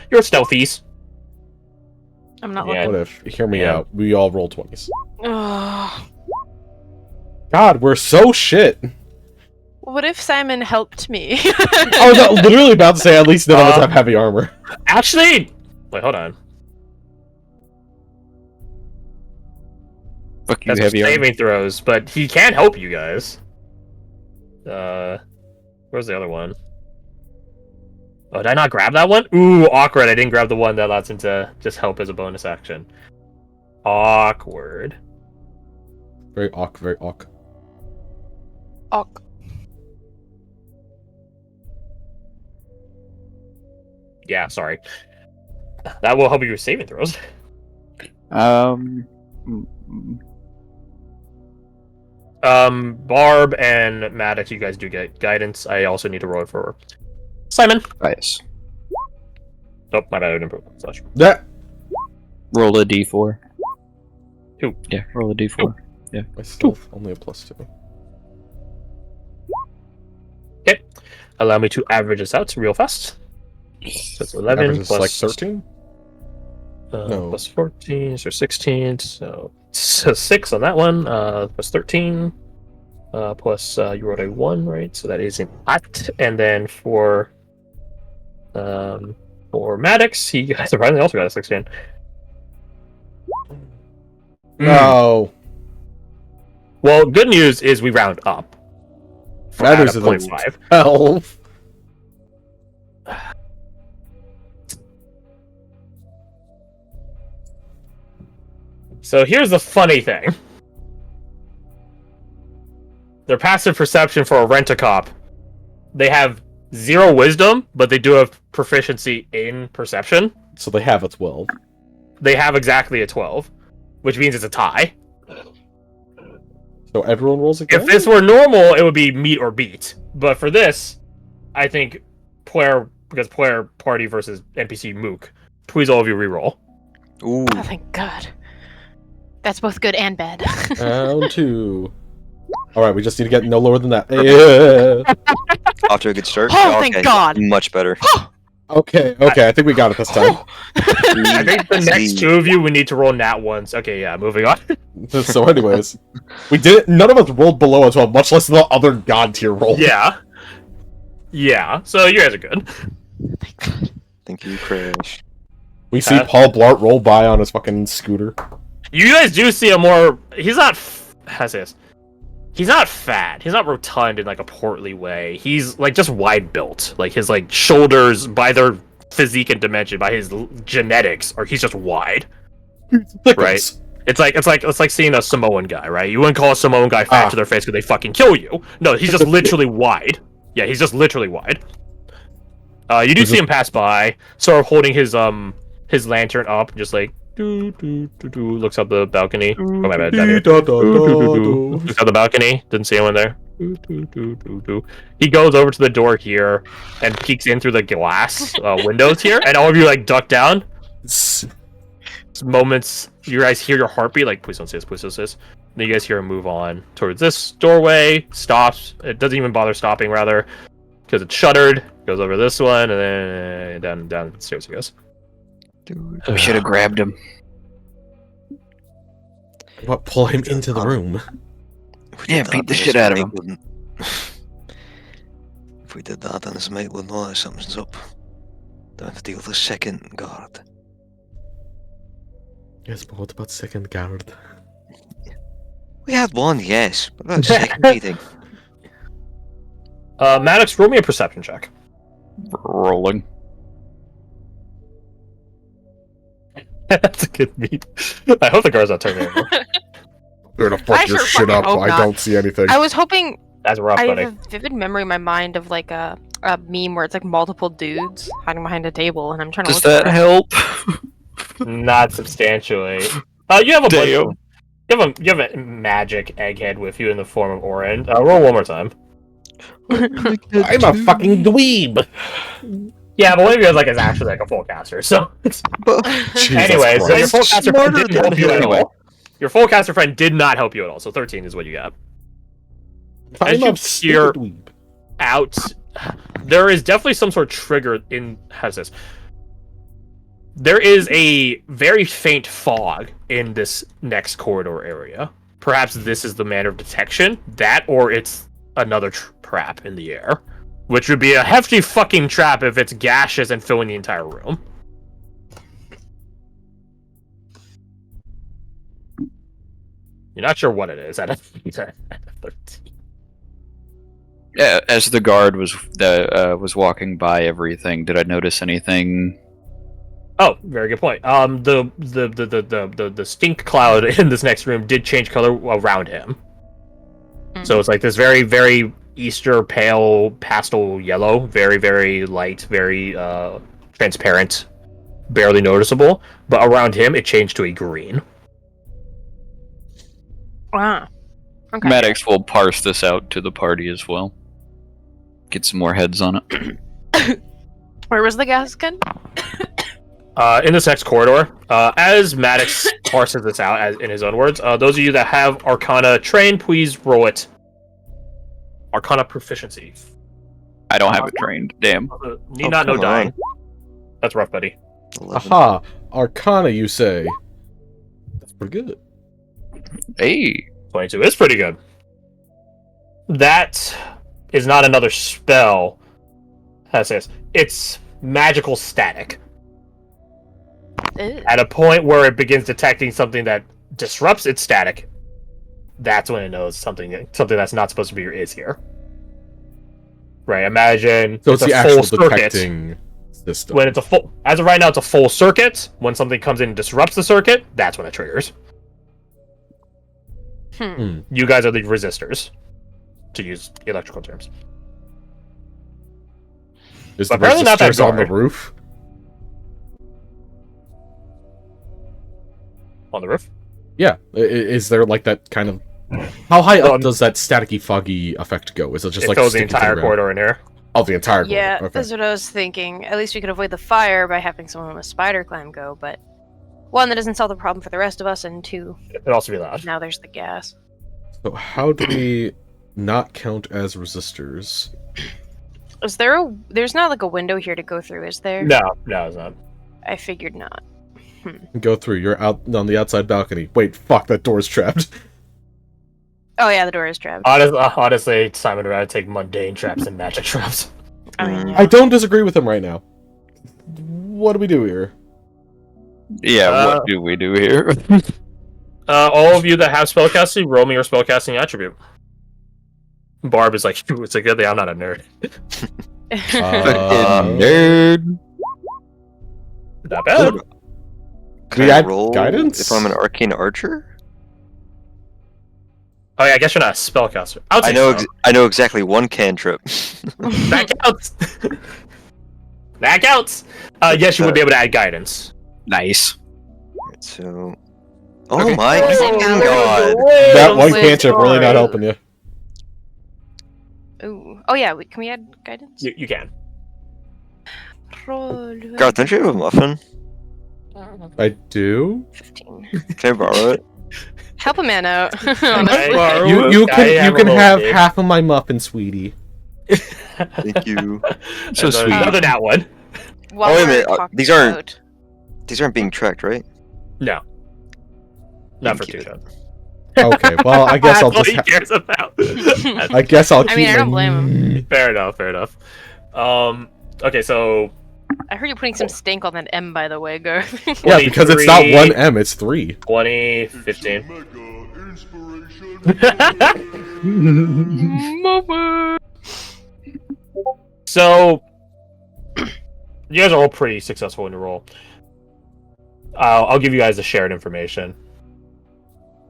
your stealthies. I'm not Yeah. What if? Hear me Yeah. out. We all roll 20s. looking. Ugh. God, we're so shit. What if Simon helped me? I was literally about to say at least none of us have heavy armor. Actually, wait, hold on. Fuck you, That's heavy armor. saving throws, but he can help you guys. Where's the other one? Oh, did I not grab that one? Ooh, awkward. I didn't grab the one that allows him to just help as a bonus action. Awkward. Very awk, very awk. Ok. Yeah, sorry. That will help you with saving throws. Mm, Barb and Maddox, you guys do get guidance. I also need to roll it for Simon. nice. Oh, my bad. I didn't put slash. That. Roll a d4. Who? Yeah, roll a d4. My stealth only a +2. Okay. Allow me to average this out real fast. So it's 11 Average is plus like 13. No. plus 14, so 16. So 6 on that one. Plus 13. Plus you rolled a 1, right? So that is an 8. And then for Maddox, he surprisingly also got a 16. No. Well, good news is we round up. That is a a 0.5. 12. So here's the funny thing. Their passive perception for a rent-a-cop, they have 0 wisdom, but they do have proficiency in perception. So they have a 12. They have exactly a 12, which means it's a tie. So everyone rolls again? If this were normal, it would be meet or beat. But for this, I think because player party versus NPC mook, please all of you reroll. Ooh. Oh, thank God. That's both good and bad. Round 2. Alright, we just need to get no lower than that. Yeah. Off to a good start. Oh, thank God. Much better. Okay, I think we got it this time. I think the next 2 of you we need to roll nat ones. Okay, yeah, moving on. So anyways, we did none of us rolled below a 12, much less the other god tier roll. Yeah, so you guys are good. Thank God. Thank you, Crash. We see Paul Blart roll by on his fucking scooter. You guys do see a more... He's not... How to say this? He's not fat. He's not rotund in like a portly way. He's like just wide built. Like his like shoulders, by their physique and dimension, by his genetics, or he's just wide. Right? It's like seeing a Samoan guy, right? You wouldn't call a Samoan guy fat to their face because they fucking kill you. No, he's just literally wide. Yeah, he's just literally wide. You do see him pass by, sort of holding his lantern up, just like looks up the balcony. Oh my bad, down here. Looks up the balcony. Didn't see anyone there. He goes over to the door here and peeks in through the glass windows here, and all of you like duck down. Moments you guys hear your heartbeat, like please don't say this, please don't say this. Then you guys hear him move on towards this doorway. Stops. It doesn't even bother stopping, rather, because it's shuttered. Goes over this one and then down the stairs he goes. Dude, we should have grabbed him. What? Pull him into the room. Yeah, beat the shit out of him. If we did that, then this mate would know that something's up. Don't have to deal with the second guard. Yes, but what about second guard? We had one, yes, but about second meeting. Maddox, roll me a perception check. Rolling. That's a good meet. I hope the guard's not turning anymore. You're gonna fuck I your sure shit fucking up. hope I not. don't see anything. I was hoping. That's rough, I buddy. have a vivid memory in my mind of like a meme where it's like multiple dudes hiding behind a table, and I'm trying to Does look that for it. help? Not substantially. You have a Damn. you have a magic egghead with you in the form of Orin. Roll one more time. I'm a fucking dweeb. Yeah, but one of you guys like is actually like a full caster. So Jesus anyway, so your Christ. full caster friend didn't help you at Anyway. all. Your full caster friend did not help you at all. So 13 is what you got. I'm As a you stupid hear dweeb. out, there is definitely some sort of trigger in. How's this? There is a very faint fog in this next corridor area. Perhaps this is the manner of detection. That, or it's another trap in the air. Which would be a hefty fucking trap if it's gaseous and filling the entire room. You're not sure what it is at a 13. Yeah, as the guard was walking by everything, did I notice anything? Oh, very good point. The stink cloud in this next room did change color around him. So it's like this very, very Easter pale pastel yellow, very, very light, very transparent, barely noticeable. But around him, it changed to a green. Ah. Okay. Maddox will parse this out to the party as well. Get some more heads on it. Where was the gas gun? In this next corridor, as Maddox parses this out as in his own words, those of you that have Arcana trained, please roll it. Arcana proficiency. I don't have it trained. Damn. Need not know come dying. on. That's rough, buddy. 11. Aha! Arcana, you say? That's pretty good. Hey. 22 is pretty good. That is not another spell. How to say this? It's magical static. Ew. At a point where it begins detecting something that disrupts its static, that's when it knows something that's not supposed to be is here. Right? Imagine So it's the a full actual circuit. detecting system. When it's a full, as of right now, it's a full circuit. When something comes in and disrupts the circuit, that's when it triggers. You guys are the resistors, to use electrical terms. Is the apparently not that resistors on the guard. roof? On the roof? Yeah. Is there like that kind of... How high up Um, does that staticky foggy effect go? Is it just It like fills the sticking to entire ground? corridor in here. Oh, the entire corridor. Yeah, Okay. that's what I was thinking. At least we could avoid the fire by having someone with spider climb go, but one, that doesn't solve the problem for the rest of us, and two, It could also be loud. now there's the gas. So how do we not count as resistors? Is there there's not like a window here to go through, is there? No, it's not. I figured not. Go through. You're out on the outside balcony. Wait, fuck, that door's trapped. Oh yeah, the door is trapped. Honestly, Simon would rather take mundane traps and magic traps. I mean, I don't disagree with him right now. What do we do here? Yeah, what do we do here? All of you that have spellcasting, roll me your spellcasting attribute. Barb is like, it's a good thing I'm not a nerd. Nerd. Not bad. Can We I add roll guidance? if I'm an arcane archer? Oh yeah, I guess you're not a spellcaster. I'll I take know. so. I know exactly one cantrip. That counts. That counts. Yes, you would be able to add guidance. Nice. Right, so. Oh Okay. my Oh, god! That one Wait, cantrip really not sorry. helping you. Ooh. Oh yeah, can we add guidance? You can. Roll Garth, don't you have a muffin? I do. 15. Can I borrow it? Help a man out. Right. honestly. You I can have a little have bit. half of my muffin, sweetie. Thank you. So And sweet. Another that one. While Oh, wait a we're minute, talking these aren't- about- These aren't being tracked, right? No. Not for Thank you. 2 shots. Okay, well, I guess I'll That's all just. he cares about. I guess I'll keep. I mean, I don't my- blame Fair enough. Okay, so I heard you putting some stink on that M, by the way, Garth. Yeah, because it's not 23, one M, it's 3. 20, 15. So, you guys are all pretty successful in your role. I'll give you guys the shared information.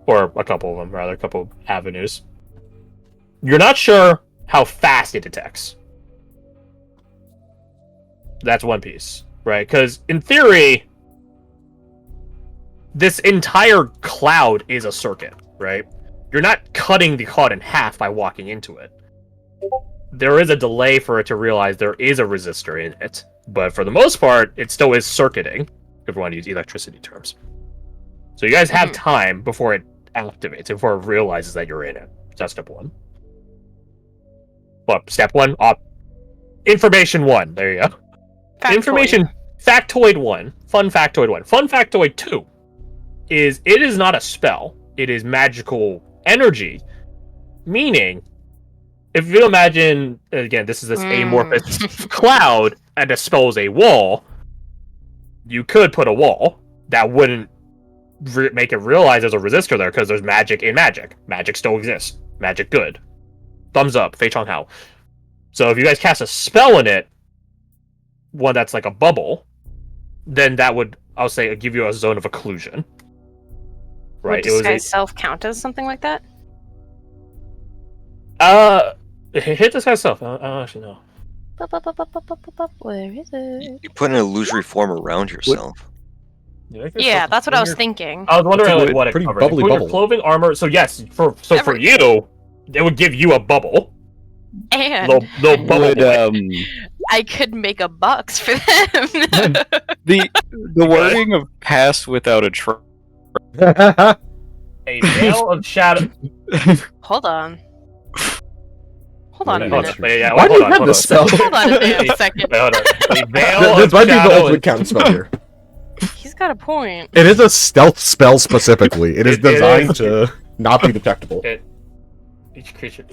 Or a couple of them, rather, a couple of avenues. You're not sure how fast it detects. That's one piece, right? Because, in theory, this entire cloud is a circuit, right? You're not cutting the cloud in half by walking into it. There is a delay for it to realize there is a resistor in it, but for the most part, it still is circuiting, if we want to use electricity terms. So you guys have time before it activates, before it realizes that you're in it. That's step one. Well, step one, information one. There you go. Factoid. Information Factoid 1. Fun factoid 1. Fun factoid 2 is it is not a spell. It is magical energy. Meaning, if you imagine, again, this is this amorphous cloud and dispels a wall, you could put a wall that wouldn't make it realize there's a resistor there because there's magic in magic. Magic still exists. Magic good. Thumbs up, Fei Chong Hao. So if you guys cast a spell in it, one that's like a bubble, then that would, I'll say, give you a zone of occlusion. Right? Would disguise self count as something like that? Hit this guy's self. I don't actually know. Where is it? You put an illusory form around yourself. Yeah, that's what I was thinking. I was wondering It's a like, what it pretty covered. bubbly Include bubble. clothing, armor. So yes, for you, it would give you a bubble. And Little bubble Would, boy. I could make a box for them. the wording of pass without a trace. A veil of shadow. Hold on. Hold on a Hold minute. on. Yeah, Why do you hold on, have hold this on. spell? Hold on a damn second. Wait, hold on. A veil This of might be the shadow ultimate counter spell here. He's got a point. It is a stealth spell specifically. It is It designed is. to not be detectable. Each creature.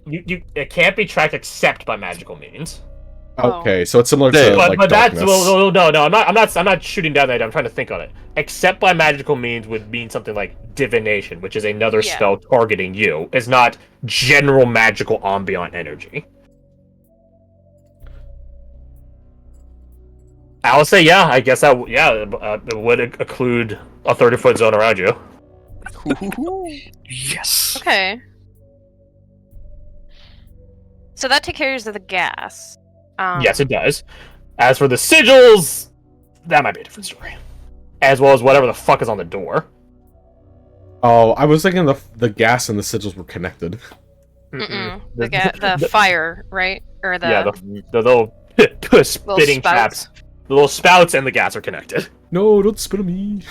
It can't be tracked except by magical means. Okay, so it's similar to Yeah, like But that's darkness. no. I'm not shooting down that idea. I'm trying to think on it. Except by magical means would mean something like divination, which is another Yeah. spell targeting you. It's not general magical ambient energy. I will say, yeah. I guess that it would include a 30-foot zone around you. Yes. Okay. So that takes care of the gas. Yes, it does. As for the sigils, that might be a different story. As well as whatever the fuck is on the door. Oh, I was thinking the gas and the sigils were connected. Mm-mm. The fire, right? Or the yeah, the little spitting traps. The little spouts and the gas are connected. No, don't spit on me.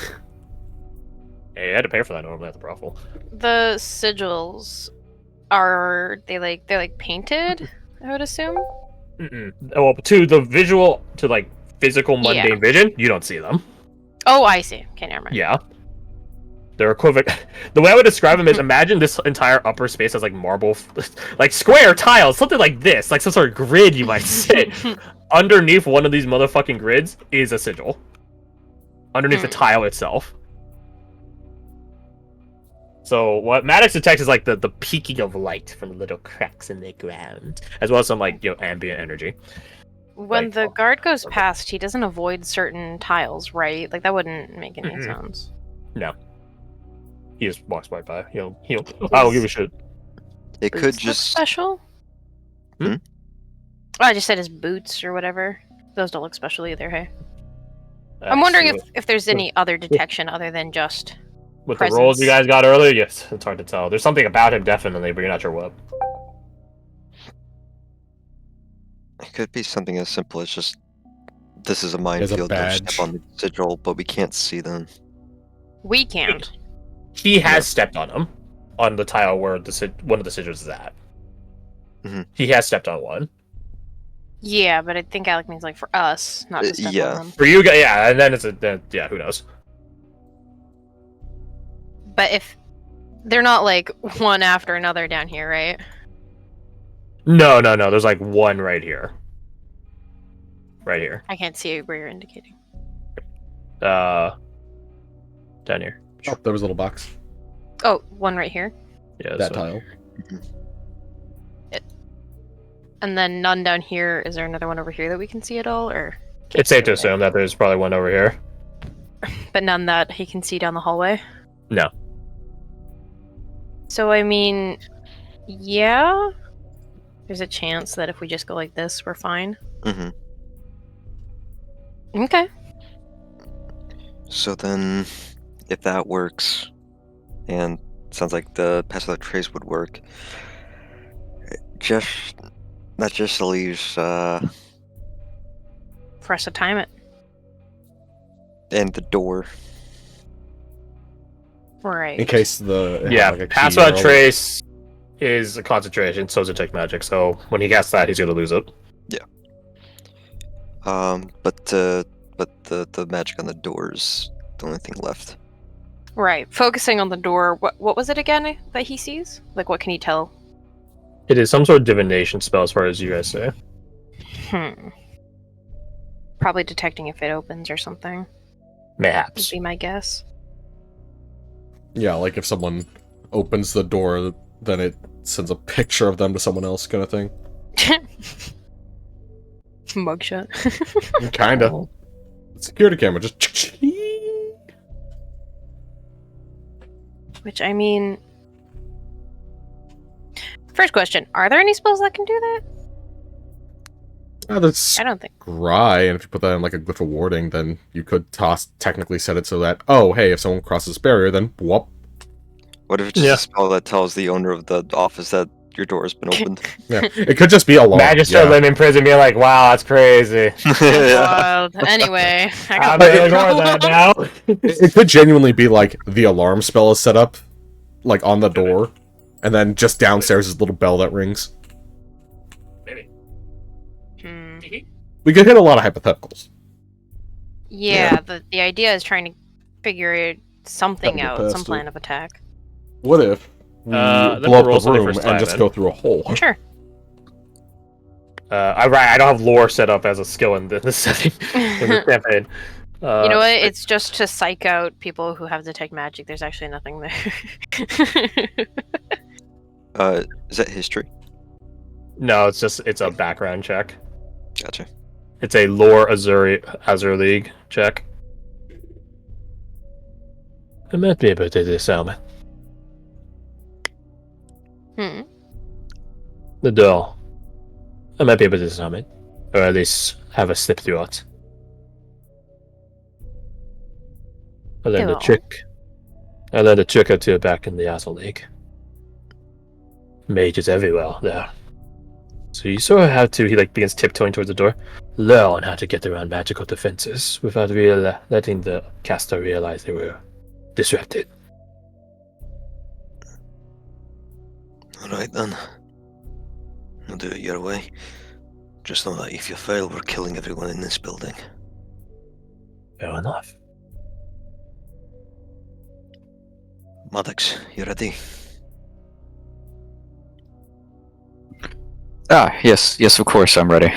Hey, I had to pay for that normally at the brothel. The sigils they're painted, I would assume. Well, to the visual, to like physical mundane vision, you don't see them. Oh, I see. Okay, never mind. Yeah. They're equivalent. The way I would describe them is imagine this entire upper space as like marble, like square tiles, something like this, like some sort of grid you might say. Underneath one of these motherfucking grids is a sigil. Underneath the tile itself. So what Maddox detects is like the peeking of light from the little cracks in the ground, as well as some like ambient energy. When Like, the guard goes past, he doesn't avoid certain tiles, right? Like that wouldn't make any Mm-mm. sense. No. He just walks right by. He'll I don't give a shit. It could Boots look just. special. Hmm? Oh, I just said his boots or whatever. Those don't look special either. Hey, I'm wondering if there's any other detection other than just. With presence. the rolls you guys got earlier, yes, it's hard to tell. There's something about him definitely, but you're not sure what. It could be something as simple as just. This is a There's a minefield. Don't badge. step on the sigil, but we can't see them. We can't. He has stepped on him, on the tile where one of the sigils is at. Mhm. He has stepped on one. Yeah, but I think Alec means like for us, not to step yeah. on them. For you guys, yeah, and then yeah, who knows? But if they're not like one after another down here, right? No. There's like one right here. Right here. I can't see where you're indicating. Down here. Oh, there was a little box. Oh, one right here, Yeah, That so- tile. and then none down here. Is there another one over here that we can see at all, or? It's safe to assume that there's probably one over here. But none that he can see down the hallway. No. So I mean, yeah, there's a chance that if we just go like this, we're fine. Mm-hmm. Okay. So then, if that works, and sounds like the pass without trace would work, that just leaves For us to time it. and the door. Right. In case the Yeah, like a key pass or without a- trace is a concentration, so is detect magic. So when he casts that, he's gonna lose it. But the magic on the door's the only thing left. Right. Focusing on the door. What was it again that he sees? Like, what can he tell? It is some sort of divination spell, as far as you guys say. Probably detecting if it opens or something. Would Mayhaps. be my guess. Yeah, like if someone opens the door, then it sends a picture of them to someone else, kind of thing. Mugshot. Kinda. Security camera, just. Which, I mean... First question, are there any spells that can do that? That's I don't think. Scry, and if you put that in like a glyph of warding, then you could technically set it so that, oh, hey, if someone crosses this barrier, then whoop. What if it's just a spell that tells the owner of the office that your door has been opened? Yeah, it could just be a law. Magistrate living in prison being like, wow, that's crazy. Wild. Anyway, I I'm got gonna ignore that now. It could genuinely be like the alarm spell is set up, like on the door, and then just downstairs is a little bell that rings. Maybe. We could hit a lot of hypotheticals. Yeah, the idea is trying to figure something Gotta get out, past some it. plan of attack. What if we Then blow roll up the something room for and just Simon. go through a hole? Sure. I don't have lore set up as a skill in this setting in this campaign. You know what? It's just to psych out people who have detect magic. There's actually nothing there. Is that history? No, it's a background check. Gotcha. It's a lore Azure League check. I might be able to do this, Salmon. The door. I might be able to disarm it. Or at least have a slip through it. I learned a Cool. trick. I learned a trick or two back in the Azure League. Mages everywhere there. So you sort of have to, he like begins tiptoeing towards the door, learn how to get around magical defenses without letting the caster realize they were disrupted. Alright then. I'll do it your way. Just know that if you fail, we're killing everyone in this building. Fair enough. Maddox, you ready? Yes, of course, I'm ready.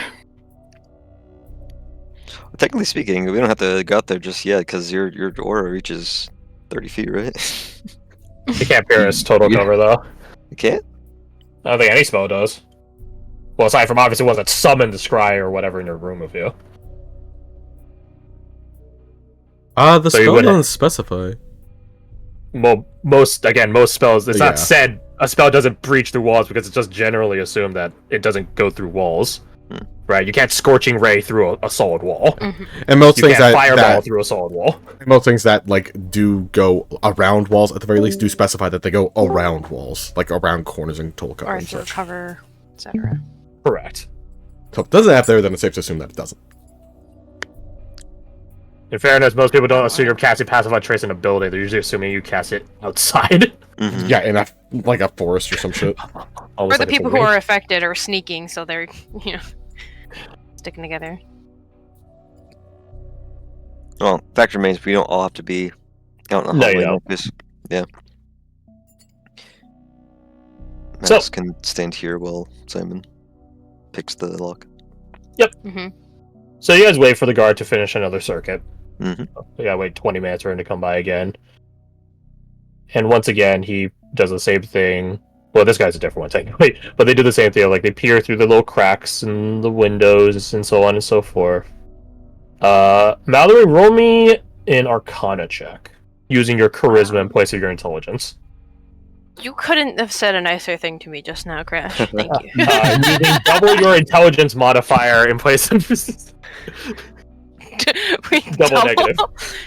Technically speaking, we don't have to go out there just yet, because your aura reaches 30 feet, right? You can't pierce total Yeah. cover though. You can't? I don't think any spell does. Well, aside from obviously ones that summon the scry or whatever in your room with you. The So you spell wouldn't- doesn't specify. Well, most spells, it's Yeah. not said a spell doesn't breach through walls because it's just generally assumed that it doesn't go through walls. Right? You can't scorching ray through a solid wall. And most You things can't that, fireball through a solid wall. most things that like do go around walls at the very least do specify that they go around walls, like around corners and total cover or and through such. cover, etc. Correct. So if it doesn't have there, then it's safe to assume that it doesn't. In fairness, most people don't assume you're casting passive on trace in a building. They're usually assuming you cast it outside. Mm-hmm. Yeah, in a forest or some shit. Or Almost the like it's a people who wing. are affected are sneaking, so they're sticking together. Well, fact remains, we don't all have to be out in the No, you hallway don't. like this. Yeah. So- Maddox can stand here while Simon picks the lock. hmm So you guys wait for the guard to finish another circuit. Mm-hmm. You gotta wait 20 minutes for him to come by again. And once again, he does the same thing. Well, this guy's a different one, technically. But they do the same thing. Like, they peer through the little cracks in the windows and so on and so forth. Mallory, roll me an Arcana check. Using your charisma in place of your intelligence. You couldn't have said a nicer thing to me just now, Crash. Thank you. Using double your intelligence modifier in place of... Wait, Double negative.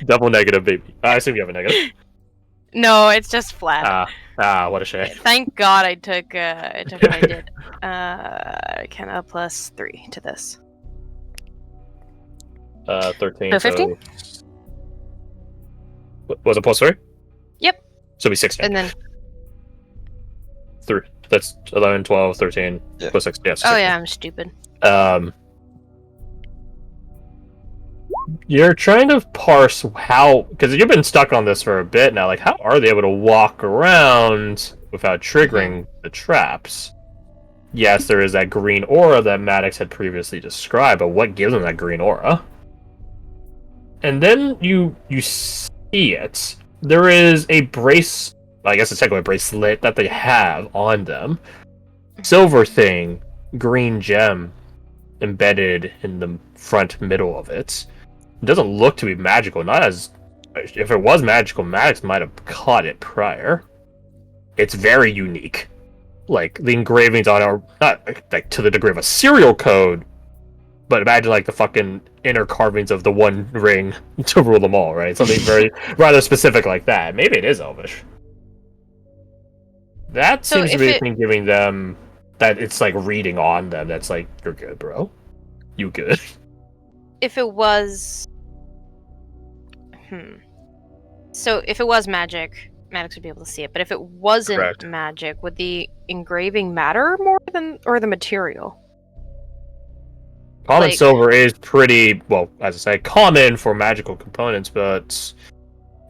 Double negative, baby. I assume you have a negative. No, it's just flat. What a shame. Thank God I took what I did. Arcana plus 3 to this. 13. So 15? Was it plus 3? Yep. So it'll be 16. And then That's 11, 12, 13, Yeah. plus 6. Yes. Oh yeah, I'm stupid. You're trying to parse how, because you've been stuck on this for a bit now. Like, how are they able to walk around without triggering the traps? Yes, there is that green aura that Maddox had previously described, but what gives them that green aura? And then you see it. There is a brace. I guess it's technically a bracelet that they have on them. Silver thing, green gem embedded in the front middle of it. It doesn't look to be magical. Not as if it was magical, Maddox might have caught it prior. It's very unique. Like the engravings on it are not like to the degree of a serial code, but imagine like the fucking inner carvings of the One Ring to rule them all, right? Something very rather specific like that. Maybe it is Elvish. That So seems to if be it- thing giving them that it's like reading on them. That's like, you're good, bro. You good. If it was, so if it was magic, Maddox would be able to see it. But if it wasn't Correct. magic, would the engraving matter more than or the material? Common Like- silver is pretty, well, as I say, common for magical components, but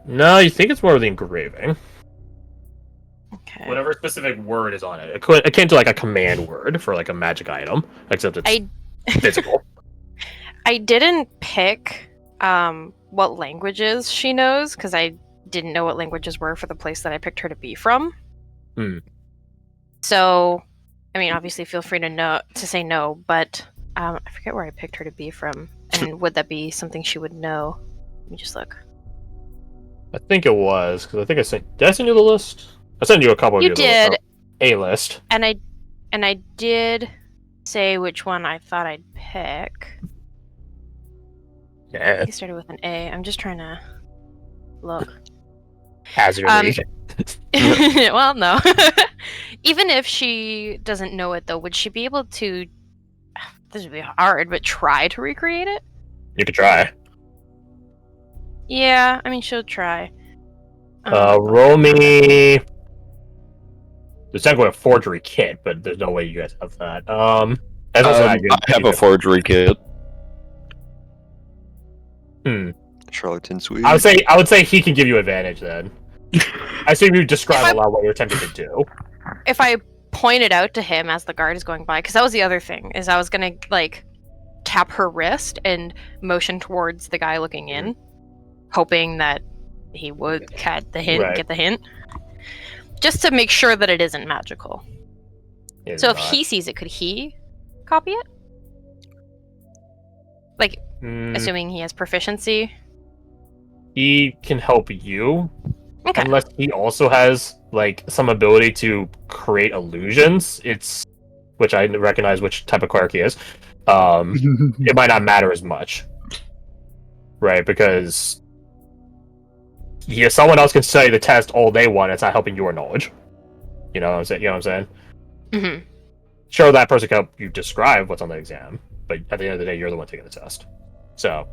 no, you think it's more of the engraving. Okay. Whatever specific word is on it. Akin to like a command word for like a magic item, except it's physical. I didn't pick what languages she knows because I didn't know what languages were for the place that I picked her to be from. So, I mean, obviously, feel free to say no, but I forget where I picked her to be from, and would that be something she would know? Let me just look. I think it was, because I think did I send you the list? I sent you a couple of You you did, a list. and I did say which one I thought I'd pick. Yeah, It started with an A. I'm just trying to look. as your read. Well, no. Even if she doesn't know it, though, would she be able to? This would be hard, but try to recreate it. You could try. Yeah, I mean, she'll try. Roll me. There's technically a forgery kit, but there's no way you guys have that. As I said, I have a forgery kit. Charlatan Swede. I would say he can give you advantage then. I assume you describe a lot what you're attempting to do. If I point it out to him as the guard is going by, because that was the other thing, is I was gonna like tap her wrist and motion towards the guy looking in, hoping that he would get the hint, just to make sure that it isn't magical. It's So if not. he sees it, could he copy it? Like, assuming he has proficiency. He can help you, Okay. unless he also has like some ability to create illusions. Which I recognize which type of cleric he is. It might not matter as much, right? Because someone else can study the test all they want. It's not helping your knowledge. You know what I'm saying? You know what I'm saying? Mm-hmm. Sure, that person can help you describe what's on the exam, but at the end of the day, you're the one taking the test. So,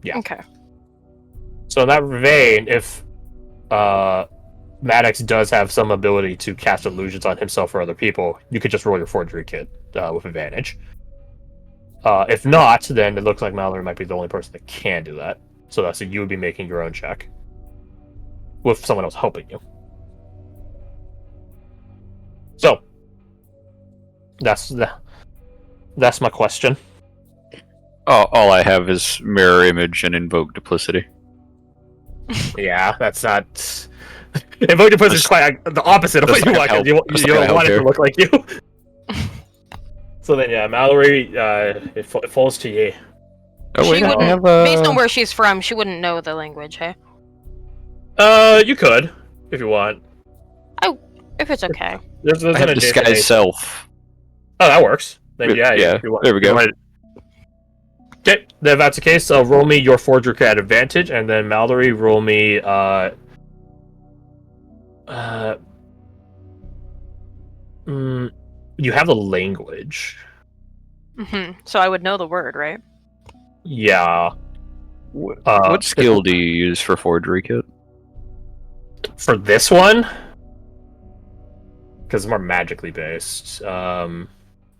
yeah. Okay. So in that vein, if Maddox does have some ability to cast illusions on himself or other people, you could just roll your forgery kit with advantage. If not, then it looks like Mallory might be the only person that can do that. So you would be making your own check with someone else helping you. So that's my question. All I have is mirror image and invoke duplicity. Yeah, that's not. Invoke duplicity is quite the opposite of what you want. You don't want it to look like you. So then, yeah, Mallory, it falls to you. Oh wait, She I wouldn't, have based on where she's from, she wouldn't know the language, hey? You could if you want. If it's okay. There's I an have adjacent disguise ace. self. Oh, that works. Then yeah. Yeah, there we go. Okay, then if that's the case, roll me your forgery at advantage, and then Mallory, roll me you have the language. So I would know the word, right? Yeah. What skill do you use for forgery kit? For this one, because it's more magically based.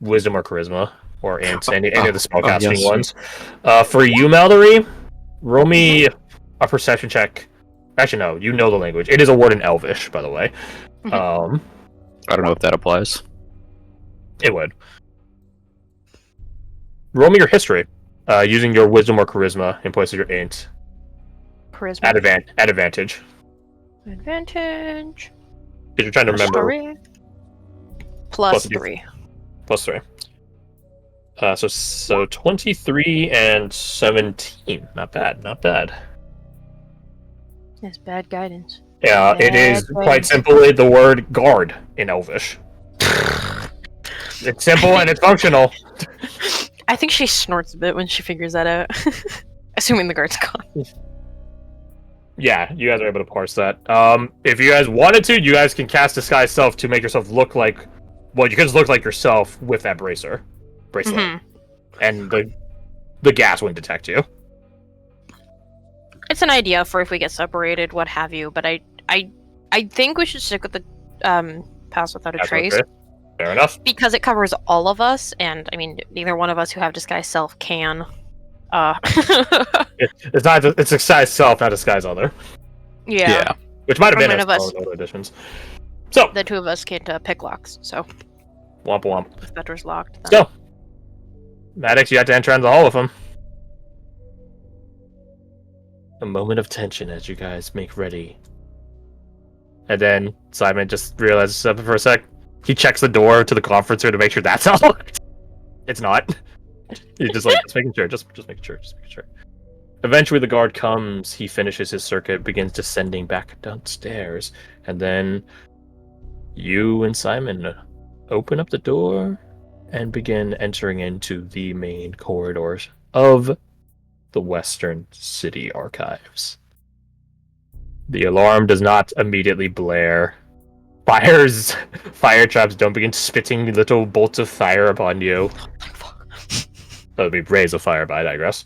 Wisdom or charisma or int, any of the spellcasting yes. ones. For you, Mallory, roll me a perception check. Actually, no, you know the language. It is a word in Elvish, by the way. I don't know if that applies. It would. Roll me your history, using your wisdom or charisma in place of your int. Charisma. At advantage. Advantage. Because you're trying to remember. Plus Plus 3. Plus 3. So 23 and 17. Not bad, not bad. That's bad guidance. Yeah, it is quite simply the word guard in Elvish. It's simple and it's functional. I think she snorts a bit when she figures that out. Assuming the guard's gone. Yeah, you guys are able to parse that. If you guys wanted to, you guys can cast Disguise Self to make yourself look like... Well, you can just look like yourself with that bracelet. And the gas wouldn't detect you. It's an idea for if we get separated, what have you, but I think we should stick with the Pass Without a That's Trace. okay. Fair enough. Because it covers all of us, and I mean, neither one of us who have Disguise Self can. It's Disguise Self, not Disguise Other. Yeah. Which might have been None of us. in other editions. So, The two of us can't pick locks, so womp womp. if that door's locked. Then... So, Maddox, you have to enter into the hall with him. A moment of tension as you guys make ready. And then Simon just realizes something for a sec. He checks the door to the conference room to make sure that's unlocked. It's not. He's just making sure, just making sure. Eventually the guard comes, he finishes his circuit, begins descending back downstairs, and then you and Simon open up the door and begin entering into the main corridors of the Western City Archives. The alarm does not immediately blare. Fire traps don't begin spitting little bolts of fire upon you. That would be rays of fire, but I digress.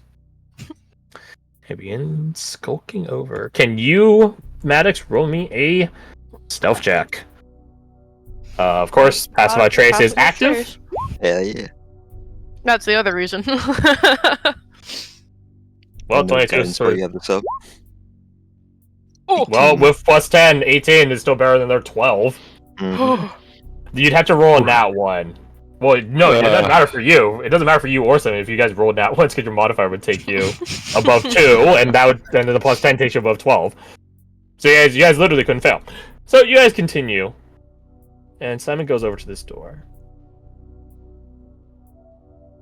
It begins skulking over. Can you, Maddox, roll me a stealth check? Of course, Pass Without Trace is active. Hell yeah. That's the other reason. Well, 22. So you have the sub. Well, with plus 10, 18 is still better than their 12. Mm-hmm. You'd have to roll a nat 1. Well, no, it doesn't matter for you. It doesn't matter for you or something if you guys rolled nat 1, because your modifier would take you above 2, and then the plus 10 takes you above 12. So you guys literally couldn't fail. So you guys continue. And Simon goes over to this door.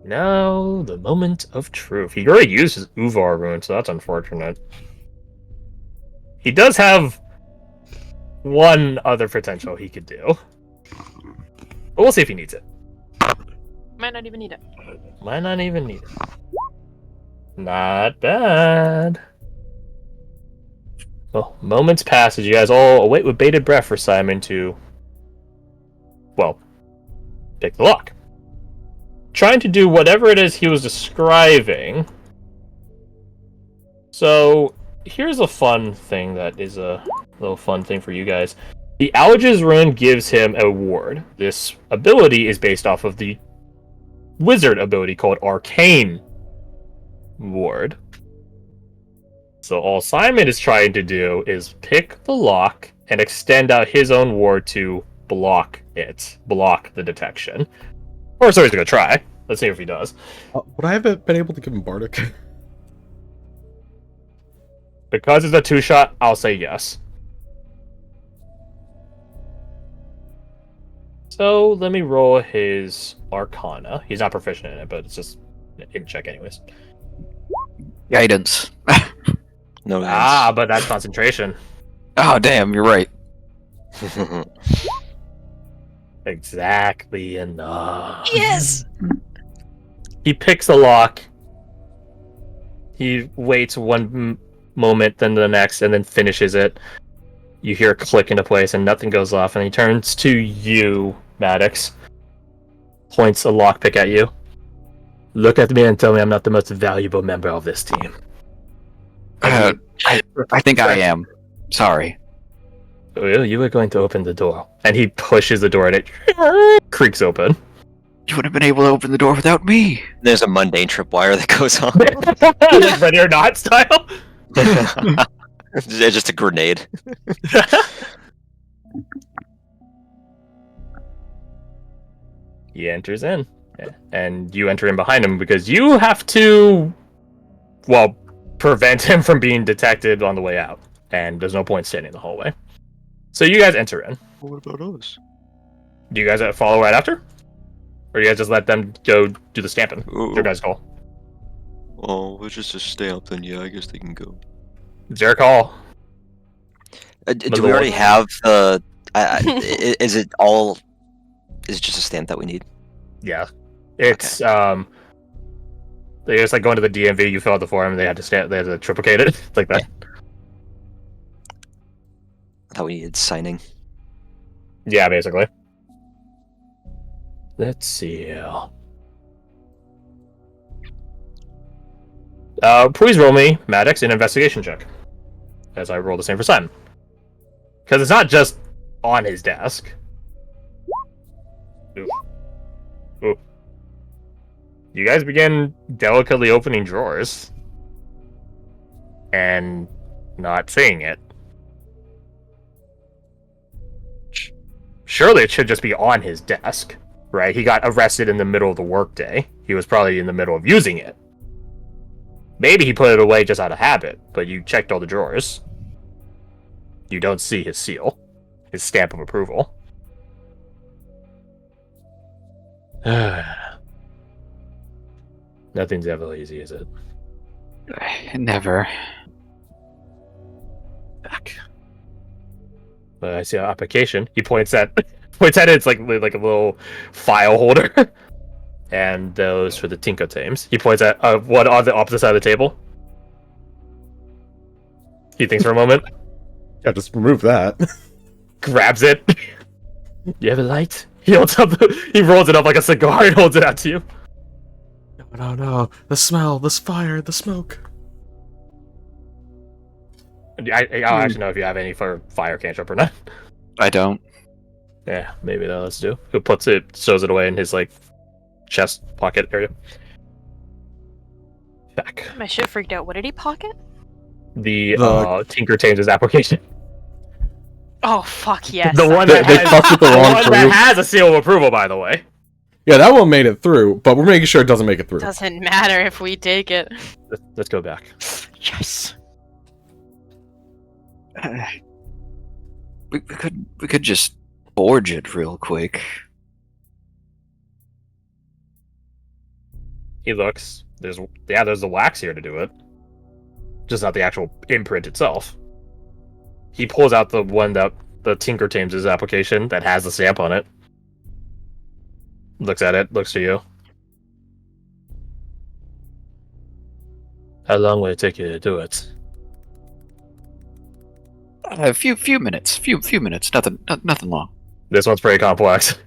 Now, the moment of truth. He already used his Uvar rune, so that's unfortunate. He does have one other potential he could do. But we'll see if he needs it. Might not even need it. Might not even need it. Not bad. Well, moments pass as you guys all await with bated breath for Simon to, well, pick the lock. Trying to do whatever it is he was describing. So, here's a fun thing that is a little fun thing for you guys. The Alge's rune gives him a ward. This ability is based off of the wizard ability called Arcane Ward. So all Simon is trying to do is pick the lock and extend out his own ward to block the detection. Or so he's gonna try. Let's see if he does. Would I have been able to give him Bardic? Because it's a 2-shot, I'll say yes. So let me roll his Arcana. He's not proficient in it, but it's just in check anyways. Guidance. No. But that's concentration. Oh, damn, you're right. Exactly enough. Yes! He picks a lock. He waits one moment, then the next, and then finishes it. You hear a click into place, and nothing goes off, and he turns to you, Maddox. Points a lockpick at you. Look at me and tell me I'm not the most valuable member of this team. I think I am. Sorry. Well, you were going to open the door. And he pushes the door and it creaks open. You would have been able to open the door without me. There's a mundane tripwire that goes on. Like Ready or Not style. It's just a grenade. He enters in. And you enter in behind him because you have to, well, prevent him from being detected on the way out. And there's no point standing in the hallway. So you guys enter in. What about us? Do you guys follow right after? Or you guys just let them go do the stamping? It's your guys' call. Oh, we'll just stamp, then yeah, I guess they can go. It's your call. Do we already have the... is it all... Is it just a stamp that we need? Yeah. It's, they just like go into the DMV, you fill out the form, and they had to stamp, they had to triplicate it. Like that. I thought we needed signing. Yeah, basically. Let's see. Please roll me, Maddox, an investigation check. As I roll the same for Simon. Because it's not just on his desk. Oof. Oof. You guys begin delicately opening drawers. And not seeing it. Surely it should just be on his desk, right? He got arrested in the middle of the workday. He was probably in the middle of using it. Maybe he put it away just out of habit, but you checked all the drawers. You don't see his seal, his stamp of approval. Nothing's ever easy, is it? Never. Back. But I see an application. He points at it. It's like a little file holder, and those for the Tinko Tames. He points at one on the opposite side of the table. He thinks for a moment, Yeah, just remove that. grabs it. You have a light? He holds up. He rolls it up like a cigar and holds it out to you. No. The smell, the fire, the smoke. I don't actually know if you have any for fire cantrip or not. I don't. Yeah, maybe that let's do. Who puts it, stows it away in his like chest pocket area. Back. My shit freaked out. What did he pocket? The Tinker Tames' application. Oh fuck yes. The one They that fucked with the wrong one proof. that has a seal of approval, by the way. Yeah, that one made it through, but we're making sure it doesn't make it through. Doesn't matter if we take it. Let's go back. Yes. We could just forge it real quick. He looks. There's the wax here to do it. Just not the actual imprint itself. He pulls out the one that the Tinker Tames' application that has the stamp on it. Looks at it, looks to you. How long will it take you to do it? A few minutes. Few minutes. Nothing long. This one's pretty complex.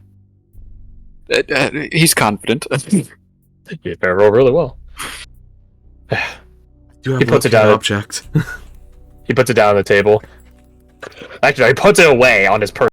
He's confident. You better roll really well. You He puts it down. Object. He puts it down on the table. Actually, he puts it away on his person.